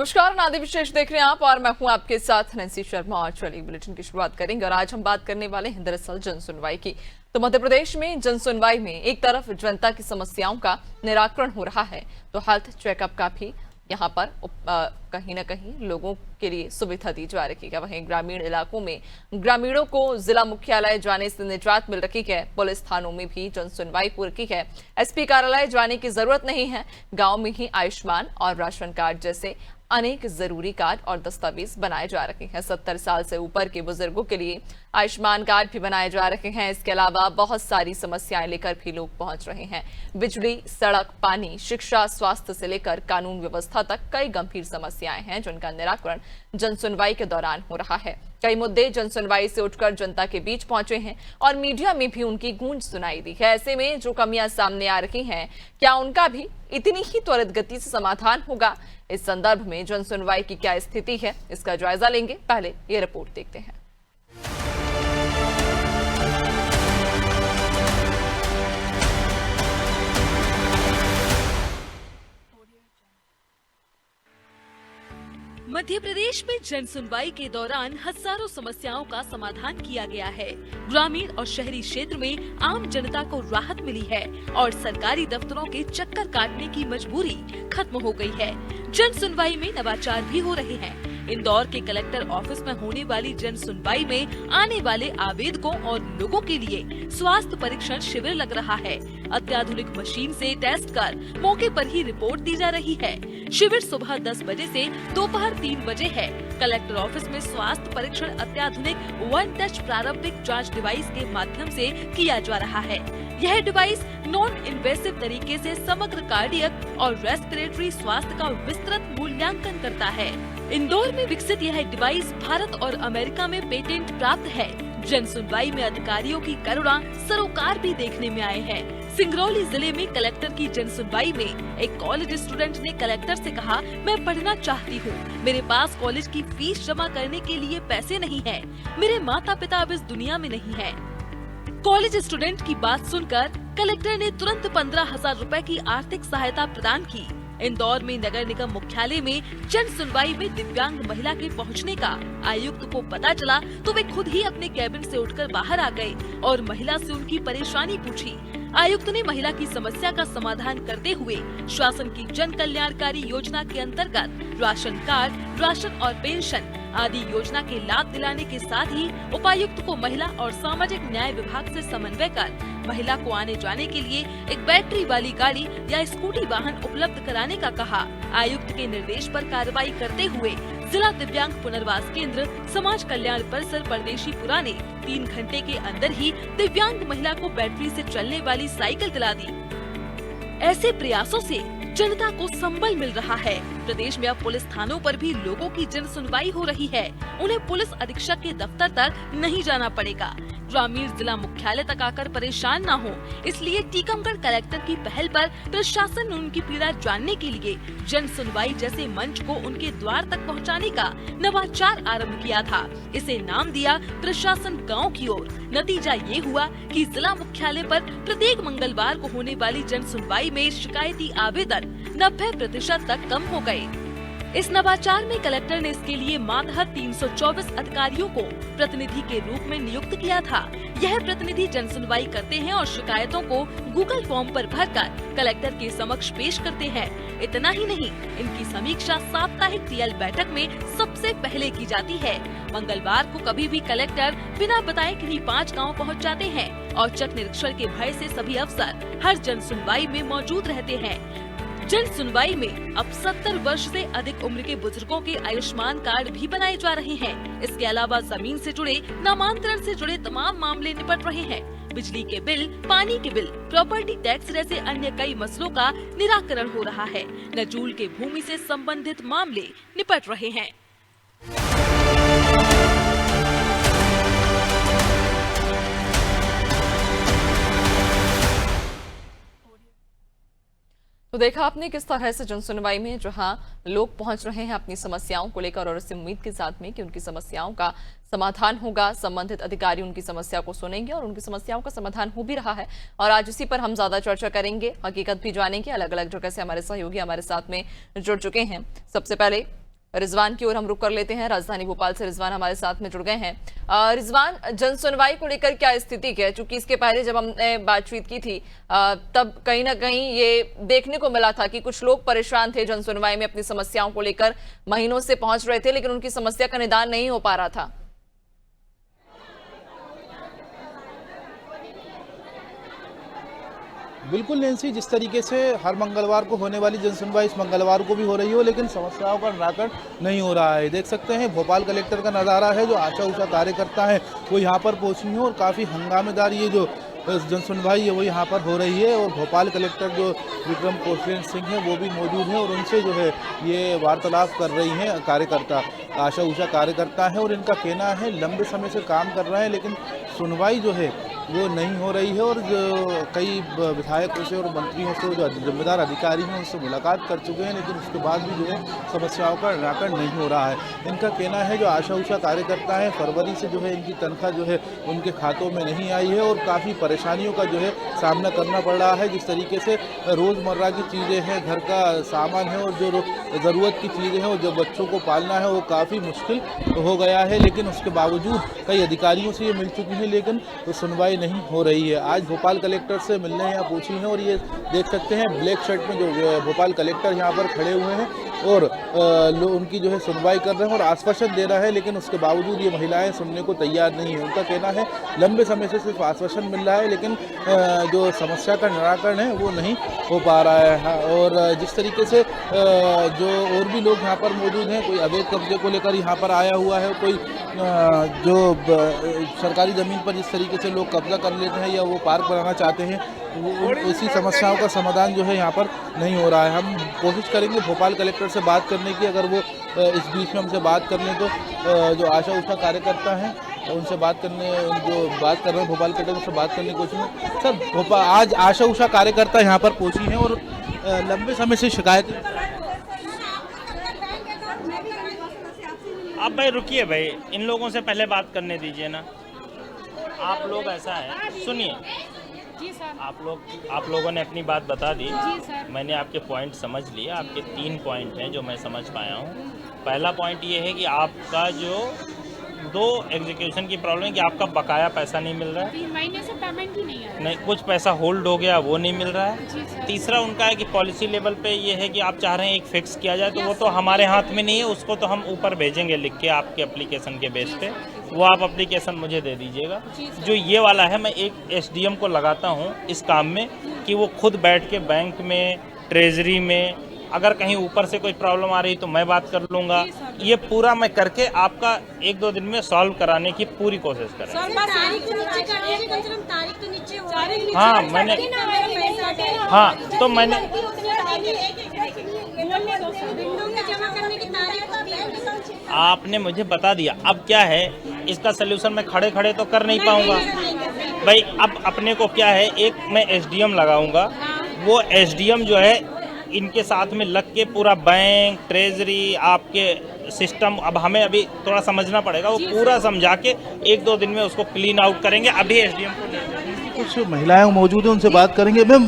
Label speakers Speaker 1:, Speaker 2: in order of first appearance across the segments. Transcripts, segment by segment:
Speaker 1: नमस्कार, नादि विशेष देख रहे हैं आप और मैं हूं आपके साथ नैन्सी शर्मा। और चलिए बुलेटिन की शुरुआत करेंगे और आज हम बात करने वाले हैं दरअसल जन सुनवाई की। तो मध्य प्रदेश में जन सुनवाई में एक तरफ जनता की समस्याओं का निराकरण हो रहा है तो हेल्थ चेकअप का भी यहाँ पर कहीं ना कहीं लोगों के लिए सुविधा दी जा रही है। वहीं ग्रामीण इलाकों में ग्रामीणों को जिला मुख्यालय जाने से निजात मिल रही है। पुलिस थानों में भी जन सुनवाई पूरी की है। एसपी कार्यालय जाने की जरूरत नहीं है। गांव में ही आयुष्मान और राशन कार्ड जैसे अनेक जरूरी कार्ड और दस्तावेज बनाए जा रहे हैं। 70 साल से ऊपर के बुजुर्गों के लिए आयुष्मान कार्ड भी बनाए जा रहे हैं। इसके अलावा बहुत सारी समस्याएं लेकर भी लोग पहुंच रहे हैं। बिजली, सड़क, पानी, शिक्षा, स्वास्थ्य से लेकर कानून व्यवस्था तक कई गंभीर समस्याएं हैं जिनका निराकरण जन सुनवाई के दौरान हो रहा है। कई मुद्दे जन सुनवाई से उठकर जनता के बीच पहुंचे हैं और मीडिया में भी उनकी गूंज सुनाई दी है। ऐसे में जो कमियां सामने आ रही हैं, क्या उनका भी इतनी ही त्वरित गति से समाधान होगा? इस संदर्भ में जन सुनवाई की क्या स्थिति है, इसका जायजा लेंगे। पहले ये रिपोर्ट देखते हैं।
Speaker 2: मध्य प्रदेश में जन सुनवाई के दौरान हजारों समस्याओं का समाधान किया गया है। ग्रामीण और शहरी क्षेत्र में आम जनता को राहत मिली है और सरकारी दफ्तरों के चक्कर काटने की मजबूरी खत्म हो गई है। जन सुनवाई में नवाचार भी हो रहे हैं। इंदौर के कलेक्टर ऑफिस में होने वाली जन सुनवाई में आने वाले आवेदकों और लोगों के लिए स्वास्थ्य परीक्षण शिविर लग रहा है। अत्याधुनिक मशीन से टेस्ट कर मौके पर ही रिपोर्ट दी जा रही है। शिविर सुबह 10 बजे से दोपहर 3 बजे है। कलेक्टर ऑफिस में स्वास्थ्य परीक्षण अत्याधुनिक वन टच प्रारंभिक जांच डिवाइस के माध्यम से किया जा रहा है। यह डिवाइस नॉन इन्वेसिव तरीके से समग्र कार्डियक और रेस्पिरेटरी स्वास्थ्य का विस्तृत मूल्यांकन करता है। इंदौर में विकसित यह डिवाइस भारत और अमेरिका में पेटेंट प्राप्त है। जन सुनवाई में अधिकारियों की करुणा सरोकार भी देखने में आए हैं। सिंगरौली जिले में कलेक्टर की जन सुनवाई में एक कॉलेज स्टूडेंट ने कलेक्टर से कहा, मैं पढ़ना चाहती हूँ, मेरे पास कॉलेज की फीस जमा करने के लिए पैसे नहीं है, मेरे माता पिता अब इस दुनिया में नहीं है। कॉलेज स्टूडेंट की बात सुनकर कलेक्टर ने तुरंत 15,000 रुपए की आर्थिक सहायता प्रदान की। इंदौर में नगर निगम मुख्यालय में जन सुनवाई में दिव्यांग महिला के पहुंचने का आयुक्त को पता चला तो वे खुद ही अपने कैबिन से उठकर बाहर आ गए और महिला से उनकी परेशानी पूछी। आयुक्त ने महिला की समस्या का समाधान करते हुए शासन की जन कल्याणकारी योजना के अंतर्गत राशन कार्ड, राशन और पेंशन आदि योजना के लाभ दिलाने के साथ ही उपायुक्त को महिला और सामाजिक न्याय विभाग से समन्वय कर महिला को आने जाने के लिए एक बैटरी वाली गाड़ी या स्कूटी वाहन उपलब्ध कराने का कहा। आयुक्त के निर्देश पर कार्रवाई करते हुए जिला दिव्यांग पुनर्वास केंद्र समाज कल्याण परिसर परदेशीपुरा ने 3 घंटे के अंदर ही दिव्यांग महिला को बैटरी से चलने वाली साइकिल दिला दी। ऐसे प्रयासों से जनता को संबल मिल रहा है। प्रदेश में अब पुलिस थानों पर भी लोगों की जन सुनवाई हो रही है। उन्हें पुलिस अधीक्षक के दफ्तर तक नहीं जाना पड़ेगा। ग्रामीण जिला मुख्यालय तक आकर परेशान न हो, इसलिए टीकमगढ़ कलेक्टर की पहल पर प्रशासन ने उनकी पीड़ा जानने के लिए जन सुनवाई जैसे मंच को उनके द्वार तक पहुंचाने का नवाचार आरंभ किया था। इसे नाम दिया प्रशासन गांव की ओर। नतीजा ये हुआ कि जिला मुख्यालय पर प्रत्येक मंगलवार को होने वाली जन सुनवाई में शिकायती आवेदन 90% तक कम हो गए। इस नवाचार में कलेक्टर ने इसके लिए मातहत 324 अधिकारियों को प्रतिनिधि के रूप में नियुक्त किया था। यह प्रतिनिधि जन सुनवाई करते हैं और शिकायतों को गूगल फॉर्म पर भरकर कलेक्टर के समक्ष पेश करते हैं। इतना ही नहीं, इनकी समीक्षा साप्ताहिक टीएल बैठक में सबसे पहले की जाती है। मंगलवार को कभी भी कलेक्टर बिना बताए किन्हीं 5 गाँव पहुँच जाते हैं। औचक निरीक्षण के भय से सभी अफसर हर जन सुनवाई में मौजूद रहते हैं। जन सुनवाई में अब 70 वर्ष से अधिक उम्र के बुजुर्गों के आयुष्मान कार्ड भी बनाए जा रहे हैं। इसके अलावा जमीन से जुड़े, नामांतरण से जुड़े तमाम मामले निपट रहे हैं। बिजली के बिल, पानी के बिल, प्रॉपर्टी टैक्स जैसे अन्य कई मसलों का निराकरण हो रहा है। नजूल के भूमि से संबंधित मामले निपट रहे हैं।
Speaker 1: तो देखा आपने किस तरह से जन सुनवाई में जहां लोग पहुंच रहे हैं अपनी समस्याओं को लेकर और इस उम्मीद के साथ में कि उनकी समस्याओं का समाधान होगा। संबंधित अधिकारी उनकी समस्या को सुनेंगे और उनकी समस्याओं का समाधान हो भी रहा है। और आज इसी पर हम ज्यादा चर्चा करेंगे, हकीकत भी जानेंगे। अलग अलग जगह से हमारे सहयोगी हमारे साथ में जुड़ चुके हैं। सबसे पहले रिजवान की ओर हम रुक कर लेते हैं। राजधानी भोपाल से रिजवान हमारे साथ में जुड़ गए हैं। रिजवान, जन सुनवाई को लेकर क्या स्थिति है? चूंकि इसके पहले जब हमने बातचीत की थी तब कहीं ना कहीं ये देखने को मिला था कि कुछ लोग परेशान थे जन सुनवाई में, अपनी समस्याओं को लेकर महीनों से पहुंच रहे थे, लेकिन उनकी समस्या का निदान नहीं हो पा रहा था।
Speaker 3: बिल्कुल नैन्सी, जिस तरीके से हर मंगलवार को होने वाली जनसुनवाई इस मंगलवार को भी हो रही हो, लेकिन समस्याओं का निराकरण नहीं हो रहा है। देख सकते हैं भोपाल कलेक्टर का नज़ारा है, जो आशा उषा कार्यकर्ता है वो यहाँ पर पहुँची हैं और काफ़ी हंगामेदार ये जो जनसुनवाई है वो यहाँ पर हो रही है। और भोपाल कलेक्टर जो विक्रम कौशलेन सिंह है वो भी मौजूद हैं और उनसे जो है ये वार्तालाप कर रही हैं कार्यकर्ता, आशा उषा कार्यकर्ता है। और इनका कहना है लंबे समय से काम कर रहे हैं लेकिन सुनवाई जो है वो नहीं हो रही है। और जो कई विधायकों से और मंत्रियों से, जो जिम्मेदार अधिकारी हैं, उनसे मुलाकात कर चुके हैं, लेकिन उसके बाद भी जो है समस्याओं का निराकरण नहीं हो रहा है। इनका कहना है जो आशा उषा कार्यकर्ता है, फरवरी से जो है इनकी तनख्वाह जो है उनके खातों में नहीं आई है और काफ़ी परेशानियों का जो है सामना करना पड़ रहा है। जिस तरीके से रोज़मर्रा की चीज़ें हैं, घर का सामान है और जो ज़रूरत की चीज़ें हैं और जो बच्चों को पालना है वो काफ़ी मुश्किल हो गया है। लेकिन उसके बावजूद कई अधिकारियों से ये मिल चुकी है लेकिन तो सुनवाई नहीं हो रही है। आज भोपाल कलेक्टर से मिलने यहाँ पहुँची हैं और ये देख सकते हैं ब्लैक शर्ट में जो भोपाल कलेक्टर यहाँ पर खड़े हुए हैं और उनकी जो है सुनवाई कर रहे हैं और आश्वासन दे रहा है, लेकिन उसके बावजूद ये महिलाएं सुनने को तैयार नहीं है। उनका कहना है लंबे समय से सिर्फ आश्वासन मिल रहा है लेकिन जो समस्या का निराकरण है वो नहीं हो पा रहा है। और जिस तरीके से जो और भी लोग यहाँ पर मौजूद हैं, कोई अवैध कब्जे को लेकर यहाँ पर आया हुआ है, कोई जो सरकारी ज़मीन पर जिस तरीके से लोग कब्जा कर लेते हैं या वो पार्क बनाना चाहते हैं, इसी समस्याओं का समाधान जो है यहाँ पर नहीं हो रहा है। हम कोशिश करेंगे भोपाल कलेक्टर से बात करने की, अगर वो इस बीच में हमसे बात कर लें तो जो आशा उषा कार्यकर्ता हैं उनसे बात करने, जो बात कर रहे हैं भोपाल कलेक्टर से बात करने की कोशिश में। सर, आज आशा उषा कार्यकर्ता यहाँ पर पहुँची हैं और लंबे समय से शिकायत।
Speaker 4: अब भाई रुकिए भाई, इन लोगों से पहले बात करने दीजिए ना। आप लोग ऐसा है, सुनिए, आप लोगों ने अपनी बात बता दी, मैंने आपके पॉइंट समझ लिए। आपके 3 पॉइंट हैं जो मैं समझ पाया हूँ। पहला पॉइंट ये है कि आपका जो 2 एग्जीक्यूशन की प्रॉब्लम है कि आपका बकाया पैसा नहीं मिल रहा है,
Speaker 5: 3 महीने से पेमेंट ही नहीं है,
Speaker 4: नहीं कुछ पैसा होल्ड हो गया वो नहीं मिल रहा है। तीसरा उनका है कि पॉलिसी लेवल पे ये है कि आप चाह रहे हैं एक फिक्स किया जाए, तो वो तो हमारे हाथ में नहीं है, उसको तो हम ऊपर भेजेंगे लिख के आपके एप्लीकेशन के बेस पे, वो आप एप्लीकेशन मुझे दे दीजिएगा। जो ये वाला है, मैं एक SDM को लगाता हूँ इस काम में कि वो खुद बैठ के बैंक में, ट्रेजरी में, अगर कहीं ऊपर से कोई प्रॉब्लम आ रही तो मैं बात कर लूँगा। ये पूरा मैं करके आपका 1-2 दिन में सॉल्व कराने की पूरी कोशिश करें। हाँ मैंने, हाँ तो मैंने, आपने मुझे बता दिया। अब क्या है, इसका सलूशन मैं खड़े खड़े तो कर नहीं पाऊंगा भाई। अब अपने को क्या है, एक मैं SDM लगाऊंगा, वो SDM जो है इनके साथ में लग के पूरा बैंक, ट्रेजरी, आपके सिस्टम, अब हमें अभी थोड़ा समझना पड़ेगा, वो पूरा समझा के 1-2 दिन में उसको क्लीन आउट करेंगे। अभी SDM को
Speaker 3: कुछ महिलाएं मौजूद हैं, उनसे बात करेंगे। मैम,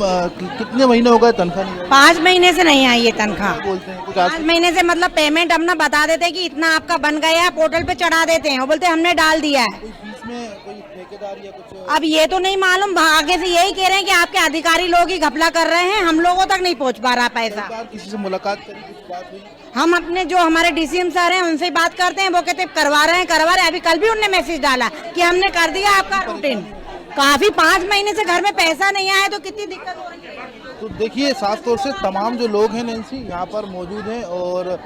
Speaker 3: कितने महीने हो गए तनख्वाह नहीं आई?
Speaker 6: 5 महीने से नहीं आई है तनख्वाह।
Speaker 3: बोलते हैं कुछ
Speaker 6: 5 महीने से, मतलब पेमेंट अपना बता देते हैं कि इतना आपका बन गया है, पोर्टल पे चढ़ा देते हैं और बोलते हैं हमने डाल दिया है।
Speaker 3: बीच में कोई ठेकेदार या कुछ
Speaker 6: अब ये तो नहीं मालूम, आगे से यही कह रहे हैं कि आपके अधिकारी लोग ही घपला कर रहे हैं, हम लोगों तक नहीं पहुंच पा रहा पैसा।
Speaker 3: किसी से मुलाकात करी, कुछ बात हुई?
Speaker 6: हम अपने जो हमारे DCM सर हैं उनसे बात करते हैं, वो कहते हैं करवा रहे हैं। अभी कल भी उनने मैसेज डाला कि हमने कर दिया आपका रूटीन। काफी 5 महीने से घर में पैसा नहीं आया तो कितनी दिक्कत हो रही है।
Speaker 3: तो देखिए, साफ तौर से तमाम जो लोग हैं नैन्सी यहाँ पर मौजूद हैं और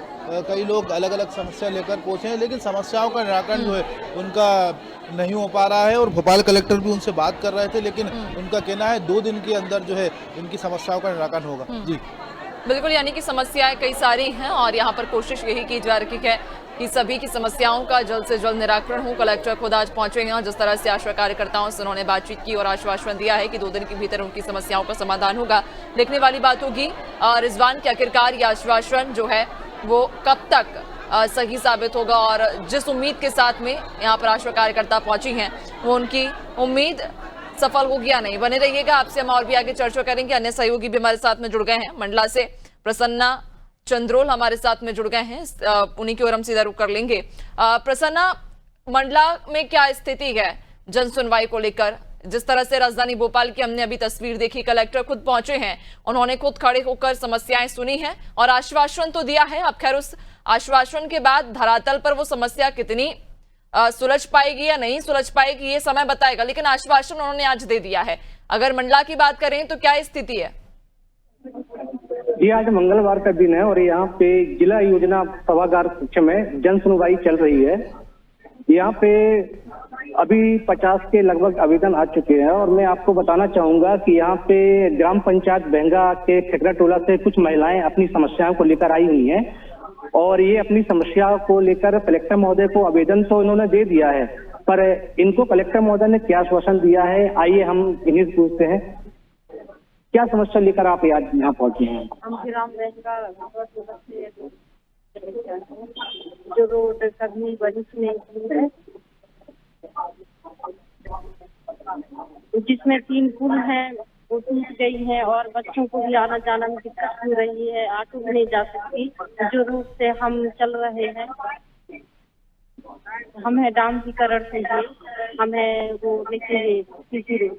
Speaker 3: कई लोग अलग अलग समस्या लेकर पहुंचे हैं, लेकिन समस्याओं का निराकरण जो है उनका नहीं हो पा रहा है। और भोपाल कलेक्टर भी उनसे बात कर रहे थे, लेकिन उनका कहना है 2 दिन के अंदर जो है इनकी समस्याओं का निराकरण होगा। जी
Speaker 1: बिल्कुल, यानी कि समस्याएं कई सारी हैं और यहाँ पर कोशिश यही की जा रही है कि सभी की समस्याओं का जल्द से जल्द निराकरण हो। कलेक्टर खुद आज पहुंचे हैं, जिस तरह से आशा कार्यकर्ताओं से उन्होंने बातचीत की और आश्वासन दिया है कि 2 दिन के भीतर उनकी समस्याओं का समाधान होगा। देखने वाली बात होगी रिजवान के आखिरकार ये आश्वासन जो है वो कब तक सही साबित होगा और जिस उम्मीद के साथ में यहाँ पर आशा कार्यकर्ता पहुंची हैं वो उनकी उम्मीद सफल होगी या नहीं। बने रहिएगा, आपसे हम और भी आगे चर्चा करेंगे। अन्य सहयोगी भी हमारे साथ में जुड़ गए हैं। मंडला से प्रसन्ना चंद्रोल हमारे साथ में जुड़ गए हैं, उन्हीं की ओर हम सीधा रुख कर लेंगे। प्रसन्ना, मंडला में क्या स्थिति है जन सुनवाई को लेकर? जिस तरह से राजधानी भोपाल की हमने अभी तस्वीर देखी, कलेक्टर खुद पहुंचे हैं, उन्होंने खुद खड़े होकर समस्याएं सुनी हैं और आश्वासन तो दिया है। अब खैर उस आश्वासन के बाद धरातल पर वो समस्या कितनी सुलझ पाएगी या नहीं सुलझ पाएगी ये समय बताएगा, लेकिन आश्वासन उन्होंने आज दे दिया है। अगर मंडला की बात करें तो क्या स्थिति है?
Speaker 7: जी, आज मंगलवार का दिन है और यहाँ पे जिला योजना सभागार कक्ष में जन सुनवाई चल रही है। यहाँ पे अभी 50 के लगभग आवेदन आ चुके हैं और मैं आपको बताना चाहूंगा कि यहाँ पे ग्राम पंचायत बहंगा के ठेकरा टोला से कुछ महिलाएं अपनी समस्याओं को लेकर आई हुई हैं और ये अपनी समस्या को लेकर कलेक्टर महोदय को आवेदन तो इन्होंने दे दिया है, पर इनको कलेक्टर महोदय ने क्या आश्वासन दिया है, आइए हम इन्हीं से पूछते हैं। क्या समस्या लेकर आप आज यहाँ पहुंचे हैं?
Speaker 8: हम ग्राम बहंगा जो रोड कभी बनी नहीं की है, जिसमें 3 पुल हैं वो टूट गई है और बच्चों को भी आना जाना में दिक्कत हो रही है, ऑटो भी नहीं जा सकती। जो रूट से हम चल रहे हैं, हम है डामरीकरण से ही हम है वो लेके सीसी रोड।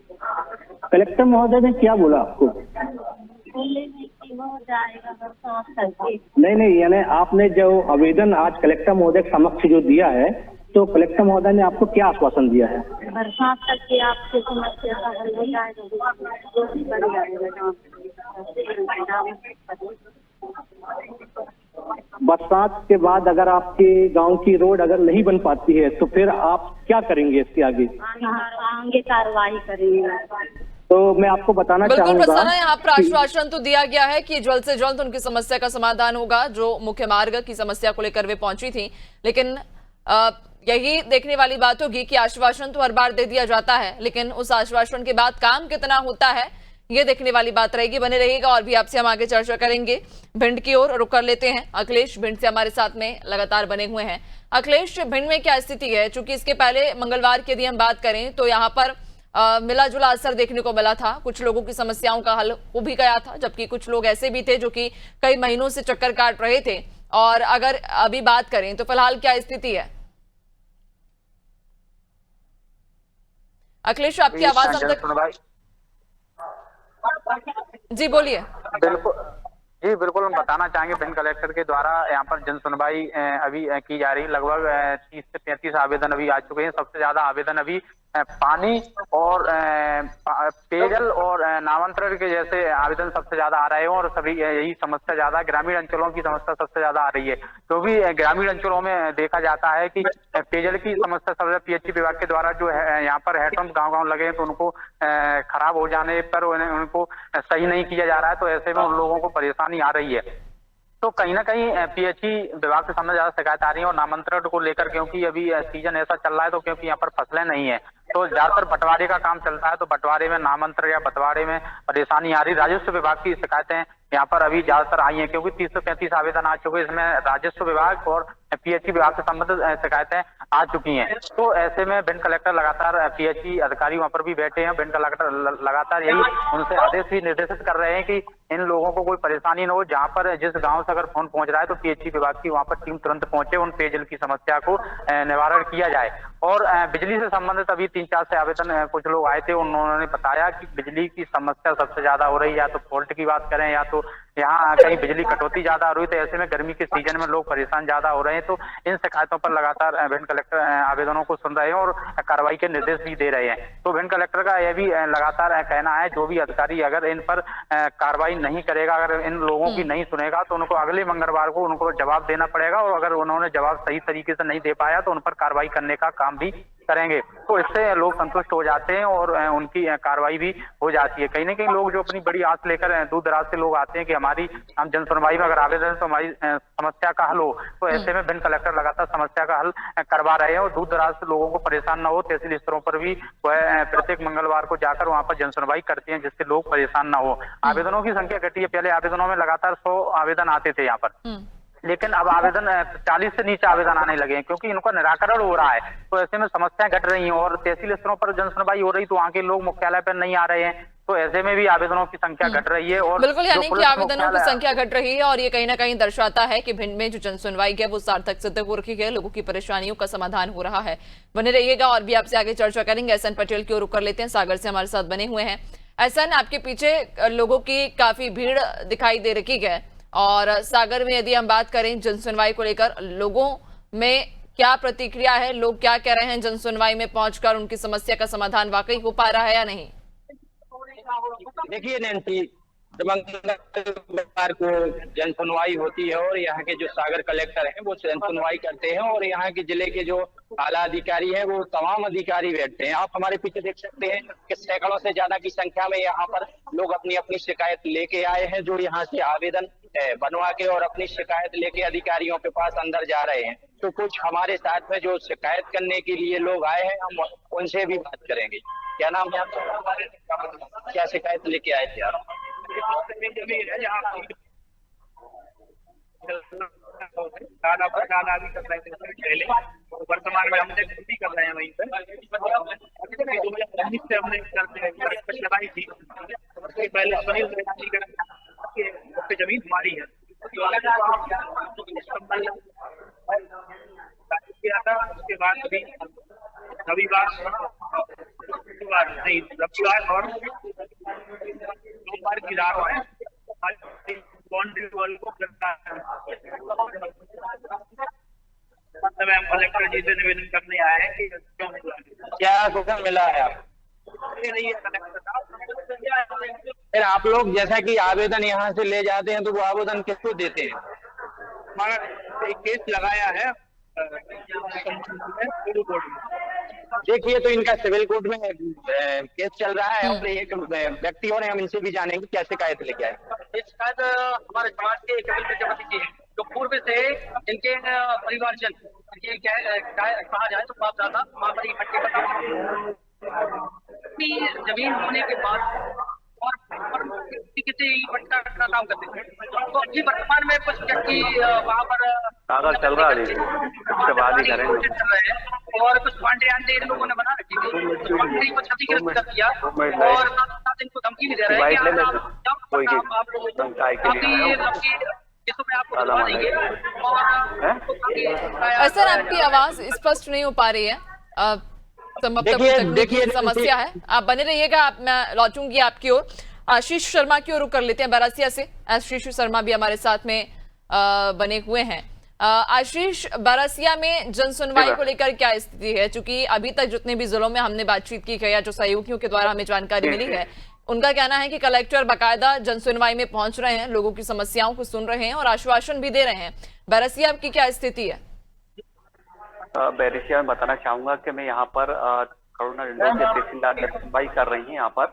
Speaker 7: कलेक्टर महोदय ने क्या बोला आपको?
Speaker 8: बोले कि हो जाएगा बरसात करके।
Speaker 7: नहीं, यानी आपने जो आवेदन आज कलेक्टर महोदय के समक्ष जो दिया है, तो कलेक्टर महोदय ने आपको क्या आश्वासन दिया है?
Speaker 8: बरसात करके आपके समस्या का हल हो जाएगा, जो भी बन जाएगा।
Speaker 7: बरसात के बाद अगर आपके गांव की रोड अगर नहीं बन पाती है तो फिर आप क्या करेंगे इसके आगे?
Speaker 8: आगे कार्रवाई करेंगे।
Speaker 7: तो मैं आपको बताना
Speaker 1: बिल्कुल
Speaker 7: चाहूंगा,
Speaker 1: प्रसन्ना, यहाँ पर आश्वासन तो दिया गया है कि जल्द से जल्द उनकी समस्या का समाधान होगा। जो मुख्य मार्ग की समस्या को लेकर वे पहुंची थी, लेकिन यही देखने वाली बात होगी कि आश्वासन तो हर बार दे दिया जाता है, लेकिन उस आश्वासन के बाद काम कितना होता है ये देखने वाली बात रहेगी। बने रहिएगा और भी आपसे हम आगे चर्चा करेंगे। भिंड की ओर रुक कर लेते हैं। अखिलेश भिंड से हमारे साथ में लगातार बने हुए हैं। अखिलेश, भिंड में क्या स्थिति है? चूंकि इसके पहले मंगलवार की यदि हम बात करें तो यहाँ पर मिला जुला असर देखने को मिला था। कुछ लोगों की समस्याओं का हल हो भी गया था, जबकि कुछ लोग ऐसे भी थे जो कि कई महीनों से चक्कर काट रहे थे। और अगर अभी बात करें तो फिलहाल क्या स्थिति है? अखिलेश, आपकी आवाज हम तक जी बोलिए।
Speaker 9: बिल्कुल हम बताना चाहेंगे, भिंड कलेक्टर के द्वारा यहाँ पर जन सुनवाई अभी की जा रही। लगभग 30 से 35 आवेदन अभी आ चुके हैं। सबसे ज्यादा आवेदन अभी पानी और पेयजल और नामांतरण के जैसे आवेदन सबसे ज्यादा आ रहे हैं और सभी यही समस्या ज्यादा ग्रामीण अंचलों की समस्या सबसे ज्यादा आ रही है। तो भी ग्रामीण अंचलों में देखा जाता है कि पेयजल की समस्या सबसे पीएचई विभाग के द्वारा जो है यहाँ पर हैंडपंप गाँव लगे हैं तो उनको खराब हो जाने पर उनको सही नहीं किया जा रहा है, तो ऐसे में उन लोगों को परेशानी आ रही है। तो कहीं ना कहीं पीएचई विभाग के सामने ज्यादा शिकायत आ रही है और नामांतरण को लेकर, क्योंकि अभी सीजन ऐसा चल रहा है तो क्योंकि यहाँ पर फसलें नहीं है तो ज्यादातर बंटवारे का काम चलता है, तो बंटवारे में नामांतरण या बंटवारे में परेशानी आ रही। राजस्व विभाग की शिकायतें यहाँ पर अभी ज्यादातर आई हैं क्योंकि 30 से 35 आवेदन आ चुके हैं। इसमें राजस्व विभाग और पीएचई विभाग से संबंधित शिकायतें आ चुकी हैं। तो ऐसे में भिंड कलेक्टर लगातार पीएचई अधिकारी वहां पर भी बैठे हैं। भिंड कलेक्टर लगातार यही उनसे आदेश भी निर्देशित कर रहे हैं कि इन लोगों को कोई परेशानी न हो। जहां पर जिस गांव से अगर फोन पहुंच रहा है तो पीएचई विभाग की वहां पर टीम तुरंत पहुंचे, उन पेयजल की समस्या को निवारण किया जाए। और बिजली से संबंधित अभी 3-4 से आवेदन कुछ लोग आए थे, उन्होंने बताया कि बिजली की समस्या सबसे ज्यादा हो रही है। या तो फॉल्ट की बात करें या तो यहाँ कहीं बिजली कटौती ज्यादा हो रही है, तो ऐसे में गर्मी के सीजन में लोग परेशान ज्यादा हो रहे हैं। तो इन शिकायतों पर लगातार भिंड कलेक्टर आवेदनों को सुन रहे हैं और कार्रवाई के निर्देश भी दे रहे हैं। तो भिंड कलेक्टर का यह भी लगातार कहना है, जो भी अधिकारी अगर इन पर कार्रवाई नहीं करेगा, अगर इन लोगों की नहीं सुनेगा तो उनको अगले मंगलवार को उनको जवाब देना पड़ेगा और अगर उन्होंने जवाब सही तरीके से नहीं दे पाया तो उन पर कार्रवाई करने का काम भी करेंगे। तो इससे लोग संतुष्ट हो जाते हैं और उनकी कार्रवाई भी हो जाती है। कहीं ना कहीं लोग जो अपनी बड़ी आस लेकर दूर दराज से लोग आते हैं कि हम जन सुनवाई में अगर आवेदन तो हमारी समस्या का हल हो, तो ऐसे में भिंड कलेक्टर लगातार समस्या का हल करवा रहे हैं और दूर दराज से लोगों को परेशान न हो। तहसील स्तरों पर भी वह प्रत्येक मंगलवार को जाकर वहां पर जन सुनवाई करते हैं जिससे लोग परेशान न हो। आवेदनों की संख्या घटी है। पहले आवेदनों में लगातार 100 आवेदन आते थे यहाँ पर, लेकिन अब आवेदन 40 से नीचे आवेदन आने लगे हैं क्योंकि इनका निराकरण हो रहा है। तो ऐसे में समस्याएं घट रही हैं और तहसील स्तरों पर जन सुनवाई हो रही तो वहाँ के लोग मुख्यालय पर नहीं आ रहे हैं। तो ऐसे में भी आवेदनों की संख्या घट रही है। और
Speaker 1: बिल्कुल, यानी कि आवेदनों की
Speaker 9: मुख्यालय-
Speaker 1: संख्या घट रही है और ये कहीं ना कहीं दर्शाता है कि भिंड में जो जनसुनवाई है वो सार्थक सिद्ध हो रही है, लोगों की परेशानियों का समाधान हो रहा है। बने रहिएगा और भी आपसे आगे चर्चा करेंगे। एहसन पटेल की ओर रुख कर लेते हैं, सागर से हमारे साथ बने हुए हैं। एहसन, आपके पीछे लोगों की काफी भीड़ दिखाई दे रही है और सागर में यदि हम बात करें जनसुनवाई को लेकर, लोगों में क्या प्रतिक्रिया है, लोग क्या कह रहे हैं जनसुनवाई में पहुंचकर, उनकी समस्या का समाधान वाकई हो पा रहा है या नहीं?
Speaker 10: देखिए नैन्सी, जब मंगलवार को जन सुनवाई होती है और यहाँ के जो सागर कलेक्टर हैं वो जन सुनवाई करते हैं और यहाँ के जिले के जो आला अधिकारी हैं वो तमाम अधिकारी बैठते हैं। आप हमारे पीछे देख सकते हैं कि सैकड़ों से ज्यादा की संख्या में यहाँ पर लोग अपनी अपनी शिकायत लेके आए हैं, जो यहाँ से आवेदन बनवा के और अपनी शिकायत लेके अधिकारियों के पास अंदर जा रहे हैं। तो कुछ हमारे साथ में जो शिकायत करने के लिए लोग आए हैं, हम उनसे भी बात करेंगे। क्या नाम है आपका? क्या शिकायत लेके आए थे आप?
Speaker 11: वर्तमान में हम ड्यूटी कर रहे हैं वहीं पर। 2019 से हमने लगाई थी, उसके पहले सुनील की जमीन हमारी है। उसके बाद अभी रविवार और सोमवार की रात है बाउंड्री वॉल को कलेक्टर जी से निवेदन करने आए हैं कि
Speaker 10: क्या सूचना मिला है आप? फिर आप लोग जैसा कि आवेदन यहाँ से ले जाते हैं तो वो आवेदन किसको देते हैं?
Speaker 11: हमारा एक केस लगाया है सिविल कोर्ट में।
Speaker 10: देखिए, तो इनका सिविल कोर्ट में केस चल रहा है और एक व्यक्ति और हम इनसे भी जानेंगे क्या शिकायत लेके आए।
Speaker 11: शिकायत हमारे समाज के कपिल प्रजापति की है, जो पूर्व से इनके परिवारजन ये कहा जाए तो बाप दादा वहाँ पर इकट्ठे जमीन होने के बाद और किसी इकट्ठा का काम करते हैं। तो अभी वर्तमान में कुछ व्यक्ति वहाँ पर
Speaker 10: चल रहा है, उसके बाद ही करेंगे।
Speaker 11: और कुछ पांडे इन लोगों ने बना रखी थी, तो पांडे को क्षतिग्रस्त कर दिया और साथ इनको धमकी भी दे रहे हैं कि
Speaker 1: सर, आपकी आवाज स्पष्ट नहीं हो पा रही है, देखिए समस्या है। आप बने रहिएगा, मैं लौटूंगी आपकी ओर। आशीष शर्मा की ओर रुख कर लेते हैं बरासिया से। आशीष शर्मा भी हमारे साथ में बने हुए हैं। आशीष, बरासिया में जनसुनवाई को लेकर क्या स्थिति है? चूंकि अभी तक जितने भी जिलों में हमने बातचीत की है या जो सहयोगियों के द्वारा हमें जानकारी मिली है, उनका कहना है कि कलेक्टर बाकायदा जनसुनवाई में पहुंच रहे हैं, लोगों की समस्याओं को सुन रहे हैं और आश्वासन भी दे रहे हैं। बरासिया की क्या स्थिति है?
Speaker 12: बैरिशिया में बताना चाहूंगा कि मैं यहाँ पर करुणा डंडोत से तहसीलदार जनसुनवाई कर रही हैं यहाँ पर,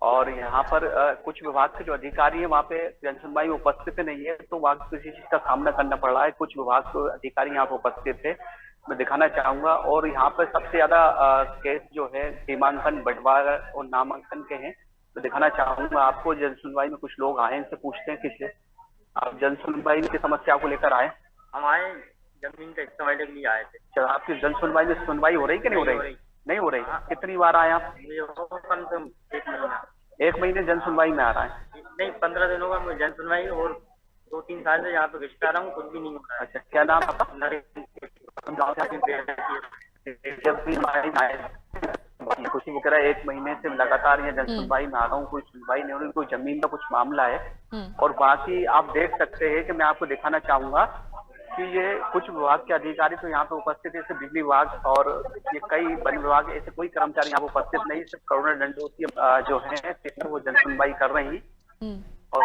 Speaker 12: और यहाँ पर कुछ विभाग के जो अधिकारी हैं वहाँ पे जनसुनवाई में उपस्थित नहीं है, तो वहाँ किसी चीज का सामना करना पड़ रहा है। कुछ विभाग के अधिकारी यहाँ पे उपस्थित थे, मैं दिखाना चाहूंगा। और यहाँ पर सबसे ज्यादा केस जो है सीमांकन, बंटवारा और नामांकन के हैं, तो दिखाना चाहूंगा आपको। जनसुनवाई में कुछ लोग आए, इनसे पूछते हैं किससे आप जनसुनवाई की समस्या को लेकर आए?
Speaker 11: हम आए जमीन का इस्तेमाल के लिए आए थे।
Speaker 12: चलो, आपकी जनसुनवाई में सुनवाई हो रही कि नहीं हो रही? नहीं हो रही। कितनी बार आए आप?
Speaker 11: कम से कम
Speaker 12: 1 महीने जनसुनवाई में आ रहा है?
Speaker 11: नहीं, 15 दिनों का जनसुनवाई, और 2-3 साल से यहाँ पे घिसटा रहा हूँ, कुछ भी नहीं हो रहा है।
Speaker 12: अच्छा, क्या नाम आपका? खुशी वो कह रहा है 1 महीने से लगातार ये जनसुनवाई में आ रहा हूँ, कोई सुनवाई नहीं हो रही, कोई जमीन का कुछ मामला है। और बाकी आप देख सकते हैं कि मैं आपको दिखाना चाहूंगा कि ये कुछ विभाग के अधिकारी तो यहाँ पे उपस्थित है, सिर्फ बिजली विभाग और ये कई वन विभाग, ऐसे कोई कर्मचारी यहाँ पे उपस्थित नहीं, सिर्फ करुणा डंडोत जो है वो जनसुनवाई कर रही और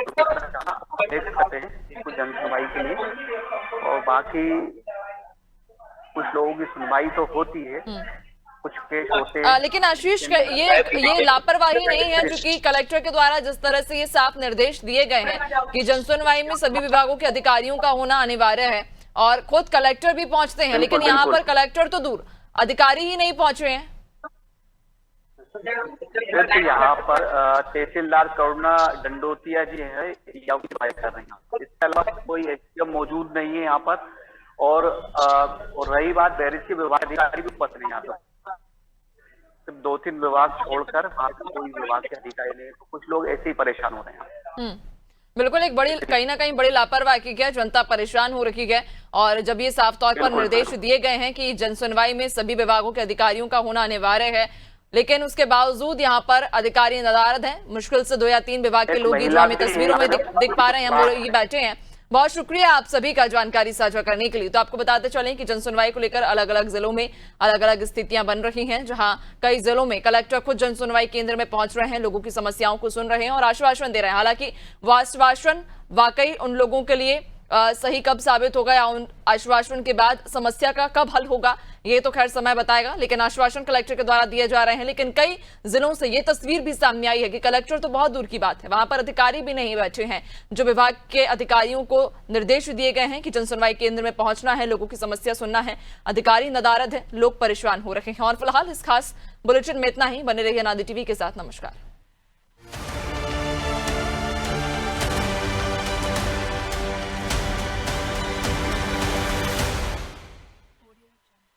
Speaker 12: देख सकते हैं कुछ जनसुनवाई के लिए। और बाकी कुछ लोगों की सुनवाई तो होती है, कुछ केस होते हैं।
Speaker 1: लेकिन आशीष, ये लापरवाही नहीं है, क्योंकि कलेक्टर के द्वारा जिस तरह से ये साफ निर्देश दिए गए हैं कि जनसुनवाई में सभी विभागों के अधिकारियों का होना अनिवार्य है और खुद कलेक्टर भी पहुंचते हैं, लेकिन यहाँ पर कलेक्टर तो दूर, अधिकारी ही नहीं पहुंचे हैं।
Speaker 12: यहाँ पर तहसीलदार करुणा डंडोतिया जी है, कर रहे हैं, इसके अलावा कोई एसडीएम मौजूद नहीं है यहाँ पर। और रही बात बैरिश के विभाग अधिकारी भी उपस्थित नहीं यहाँ पर। सिर्फ 2-3 विभाग छोड़कर वहाँ पे कोई विभाग के अधिकारी नहीं है, तो कुछ लोग ऐसे ही परेशान हो रहे हैं।
Speaker 1: बिल्कुल, एक बड़ी कहीं ना कहीं बड़ी लापरवाही की है, जनता परेशान हो रखी है। और जब ये साफ तौर पर निर्देश दिए गए हैं कि जनसुनवाई में सभी विभागों के अधिकारियों का होना अनिवार्य है, लेकिन उसके बावजूद यहाँ पर अधिकारी नदारद हैं। मुश्किल से 2 या 3 विभाग के लोग ही जो हमें तस्वीरों में दिख पा रहे हैं, हम लोग ये बैठे हैं। बहुत शुक्रिया आप सभी का जानकारी साझा करने के लिए। तो आपको बताते चलें कि जनसुनवाई को लेकर अलग अलग जिलों में अलग अलग स्थितियां बन रही हैं, जहां कई जिलों में कलेक्टर खुद जनसुनवाई केंद्र में पहुंच रहे हैं, लोगों की समस्याओं को सुन रहे हैं और आश्वासन दे रहे हैं। हालांकि वो आश्वासन वाकई उन लोगों के लिए सही कब साबित होगा या उन आश्वासन के बाद समस्या का कब हल होगा, ये तो खैर समय बताएगा। लेकिन आश्वासन कलेक्टर के द्वारा दिए जा रहे हैं। लेकिन कई जिलों से ये तस्वीर भी सामने आई है कि कलेक्टर तो बहुत दूर की बात है, वहां पर अधिकारी भी नहीं बैठे हैं। जो विभाग के अधिकारियों को निर्देश दिए गए हैं कि जनसुनवाई केंद्र में पहुंचना है, लोगों की समस्या सुनना है, अधिकारी नदारद है, लोग परेशान हो रहे हैं। और फिलहाल इस खास बुलेटिन में इतना ही। बने रहिए अनादि टीवी के साथ। नमस्कार।